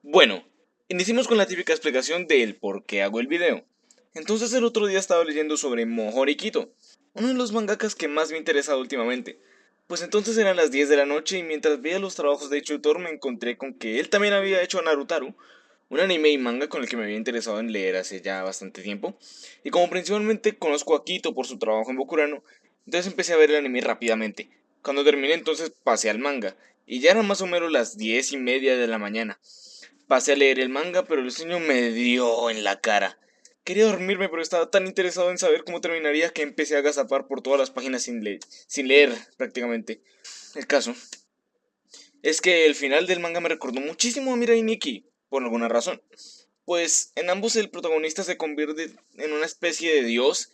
Bueno, iniciemos con la típica explicación del por qué hago el video. Entonces el otro día estaba leyendo sobre Mohori Kito, uno de los mangakas que más me ha interesado últimamente. Pues entonces eran las 10 de la noche y mientras veía los trabajos de tutor me encontré con que él también había hecho Narutaru, un anime y manga con el que me había interesado en leer hace ya bastante tiempo. Y como principalmente conozco a Kito por su trabajo en Bokurano, entonces empecé a ver el anime rápidamente. Cuando terminé entonces pasé al manga, y ya eran más o menos las 10:30 de la mañana. Pasé a leer el manga, pero el sueño me dio en la cara. Quería dormirme, pero estaba tan interesado en saber cómo terminaría que empecé a agazapar por todas las páginas sin leer prácticamente. El caso es que el final del manga me recordó muchísimo a Mirai Nikki, por alguna razón. Pues en ambos el protagonista se convierte en una especie de dios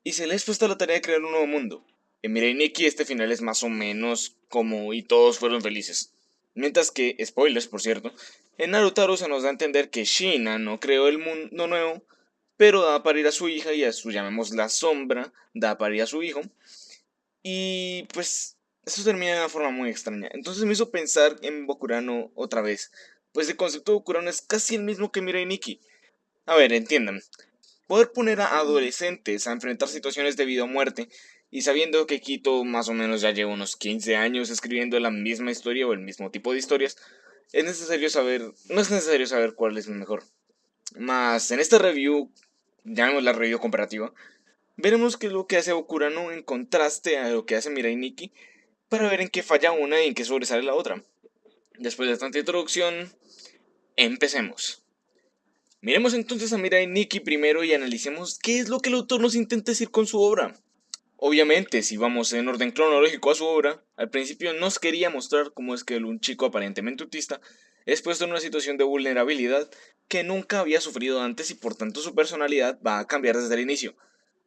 y se le es puesta la tarea de crear un nuevo mundo. En Mirai Nikki este final es más o menos como y todos fueron felices. Mientras que, spoilers por cierto, en Naruto se nos da a entender que Shina no creó el mundo nuevo, pero da a parir a su hija y a su, llamémosla sombra, da a parir a su hijo. Y pues eso termina de una forma muy extraña. Entonces me hizo pensar en Bokurano otra vez. Pues el concepto de Bokurano es casi el mismo que Mirai Nikki. A ver, entiendan. Poder poner a adolescentes a enfrentar situaciones de vida o muerte, y sabiendo que Quito más o menos ya lleva unos 15 años escribiendo la misma historia o el mismo tipo de historias, no es necesario saber cuál es el mejor. Más en esta review, llamémosla review comparativa, veremos qué es lo que hace Okurano en contraste a lo que hace Mirai Nikki, para ver en qué falla una y en qué sobresale la otra. Después de tanta introducción, empecemos. Miremos entonces a Mirai Nikki primero y analicemos qué es lo que el autor nos intenta decir con su obra. Obviamente, si vamos en orden cronológico a su obra, al principio nos quería mostrar cómo es que un chico aparentemente autista es puesto en una situación de vulnerabilidad que nunca había sufrido antes y por tanto su personalidad va a cambiar desde el inicio,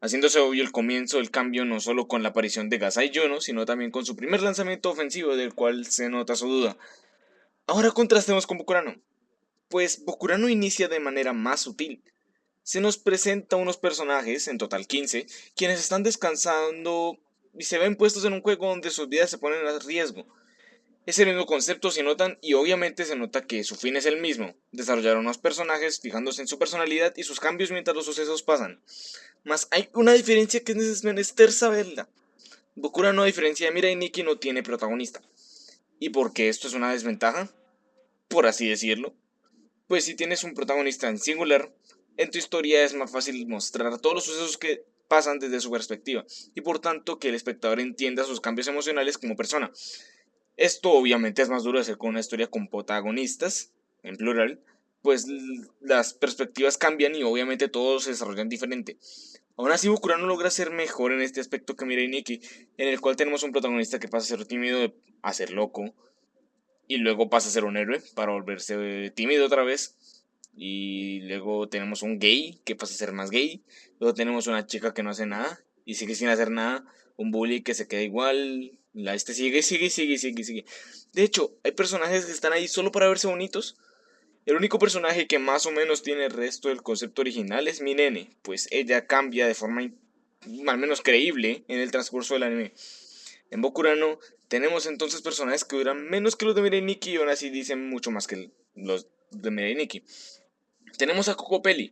haciéndose obvio el comienzo del cambio no solo con la aparición de Gasai Yono, sino también con su primer lanzamiento ofensivo del cual se nota su duda. Ahora contrastemos con Bokurano, pues Bokurano inicia de manera más sutil. Se nos presenta unos personajes, en total 15, quienes están descansando y se ven puestos en un juego donde sus vidas se ponen a riesgo. Es el mismo concepto si notan y obviamente se nota que su fin es el mismo, desarrollar unos personajes fijándose en su personalidad y sus cambios mientras los sucesos pasan. Mas hay una diferencia que es menester saberla. Bokura no, a diferencia de Mirai Nikki, no tiene protagonista. ¿Y por qué esto es una desventaja? Por así decirlo. Pues si tienes un protagonista en singular, en tu historia es más fácil mostrar todos los sucesos que pasan desde su perspectiva, y por tanto que el espectador entienda sus cambios emocionales como persona. Esto obviamente es más duro de hacer con una historia con protagonistas, en plural, pues las perspectivas cambian y obviamente todos se desarrollan diferente. Aún así, Bokurano logra ser mejor en este aspecto que Mirai Nikki, en el cual tenemos un protagonista que pasa a ser tímido a ser loco, y luego pasa a ser un héroe para volverse tímido otra vez. Y luego tenemos un gay que pasa a ser más gay. Luego tenemos una chica que no hace nada y sigue sin hacer nada. Un bully que se queda igual. Este sigue. De hecho, hay personajes que están ahí solo para verse bonitos. El único personaje que más o menos tiene el resto del concepto original es Minene, pues ella cambia de forma al menos creíble en el transcurso del anime. En Bokurano tenemos entonces personajes que duran menos que los de Mirai Nikki y aún así dicen mucho más que los de Mirai Nikki. Tenemos a Kokopelli,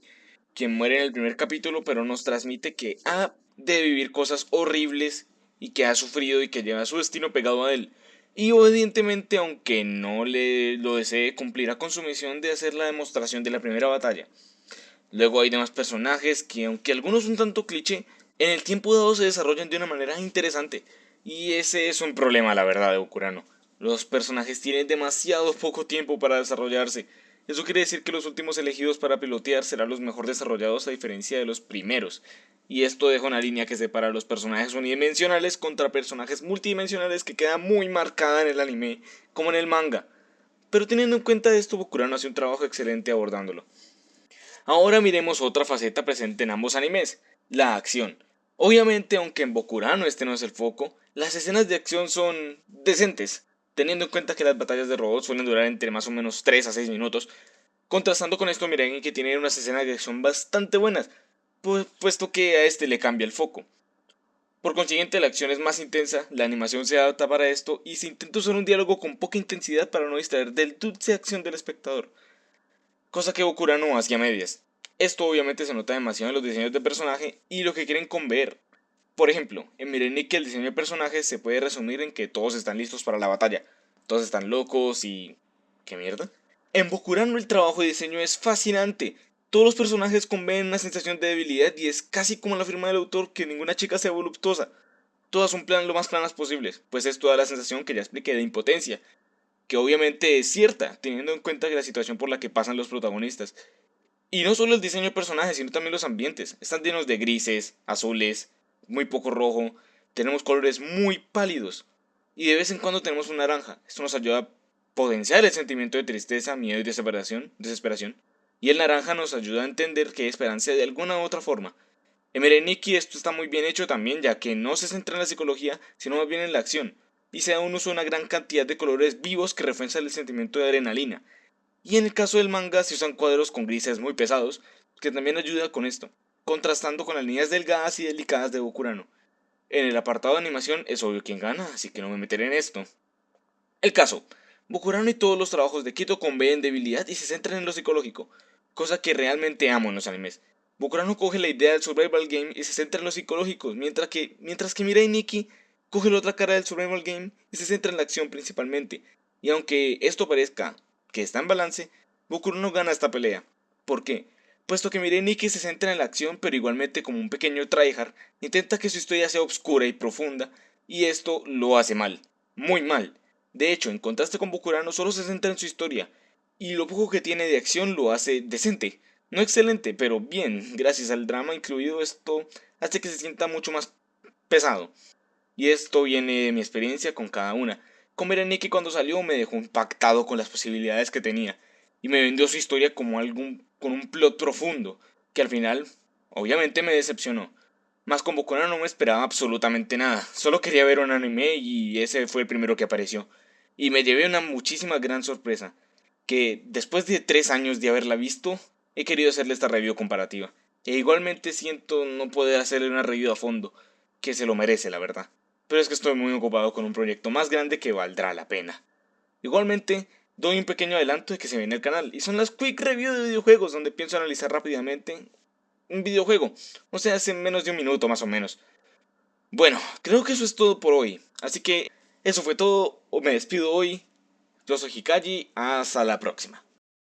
quien muere en el primer capítulo pero nos transmite que ha de vivir cosas horribles y que ha sufrido y que lleva su destino pegado a él. Y obedientemente, aunque no le lo desee, cumplirá con su misión de hacer la demostración de la primera batalla. Luego hay demás personajes que, aunque algunos un tanto cliché, en el tiempo dado se desarrollan de una manera interesante. Y ese es un problema, la verdad, de Okurano. Los personajes tienen demasiado poco tiempo para desarrollarse. Eso quiere decir que los últimos elegidos para pilotear serán los mejor desarrollados a diferencia de los primeros. Y esto deja una línea que separa a los personajes unidimensionales contra personajes multidimensionales que queda muy marcada en el anime, como en el manga. Pero teniendo en cuenta esto, Bokurano hace un trabajo excelente abordándolo. Ahora miremos otra faceta presente en ambos animes, la acción. Obviamente, aunque en Bokurano este no es el foco, las escenas de acción son decentes, teniendo en cuenta que las batallas de robots suelen durar entre más o menos 3 a 6 minutos. Contrastando con esto, miren que tiene unas escenas de acción bastante buenas, puesto que a este le cambia el foco. Por consiguiente, la acción es más intensa, la animación se adapta para esto y se intenta usar un diálogo con poca intensidad para no distraer del dulce acción del espectador, cosa que Bokura no hacía a medias. Esto obviamente se nota demasiado en los diseños de personaje y lo que quieren conver. Por ejemplo, en Mireniki el diseño de personajes se puede resumir en que todos están listos para la batalla, todos están locos y... ¿qué mierda? En Bokurano el trabajo de diseño es fascinante. Todos los personajes convén una sensación de debilidad y es casi como la firma del autor que ninguna chica sea voluptuosa. Todas son lo más planas posibles, pues esto da la sensación que ya expliqué de impotencia, que obviamente es cierta, teniendo en cuenta que la situación por la que pasan los protagonistas. Y no solo el diseño de personajes, sino también los ambientes. Están llenos de grises, azules, muy poco rojo, tenemos colores muy pálidos. Y de vez en cuando tenemos un naranja. Esto nos ayuda a potenciar el sentimiento de tristeza, miedo y desesperación. Y el naranja nos ayuda a entender que hay esperanza de alguna u otra forma. En Mereniki esto está muy bien hecho también, ya que no se centra en la psicología, sino más bien en la acción, y se da un uso de una gran cantidad de colores vivos que refuerzan el sentimiento de adrenalina. Y en el caso del manga se usan cuadros con grises muy pesados, que también ayuda con esto, contrastando con las líneas delgadas y delicadas de Bokurano. En el apartado de animación es obvio quién gana, así que no me meteré en esto. El caso, Bokurano y todos los trabajos de Kito convén debilidad y se centran en lo psicológico, cosa que realmente amo en los animes. Bokurano coge la idea del survival game y se centra en los psicológicos, mientras que Mirai Nikki coge la otra cara del survival game y se centra en la acción principalmente. Y aunque esto parezca que está en balance, Bokurano gana esta pelea. ¿Por qué? Puesto que Mirai Nikki se centra en la acción, pero igualmente como un pequeño tryhard, intenta que su historia sea oscura y profunda, y esto lo hace mal, muy mal. De hecho, en contraste con Bokurano, solo se centra en su historia, y lo poco que tiene de acción lo hace decente. No excelente, pero bien, gracias al drama incluido esto hace que se sienta mucho más pesado. Y esto viene de mi experiencia con cada una. Con Berenike cuando salió me dejó impactado con las posibilidades que tenía, y me vendió su historia como algo con un plot profundo, que al final, obviamente me decepcionó. Más con Bokurano no me esperaba absolutamente nada, solo quería ver un anime y ese fue el primero que apareció. Y me llevé una muchísima gran sorpresa, que después de 3 años de haberla visto, he querido hacerle esta review comparativa. E igualmente siento no poder hacerle una review a fondo, que se lo merece la verdad. Pero es que estoy muy ocupado con un proyecto más grande que valdrá la pena. Igualmente, doy un pequeño adelanto de que se viene el canal, y son las quick review de videojuegos donde pienso analizar rápidamente un videojuego, o sea, hace menos de un minuto más o menos. Bueno, creo que eso es todo por hoy, así que eso fue todo, me despido hoy, yo soy Hikaji, hasta la próxima.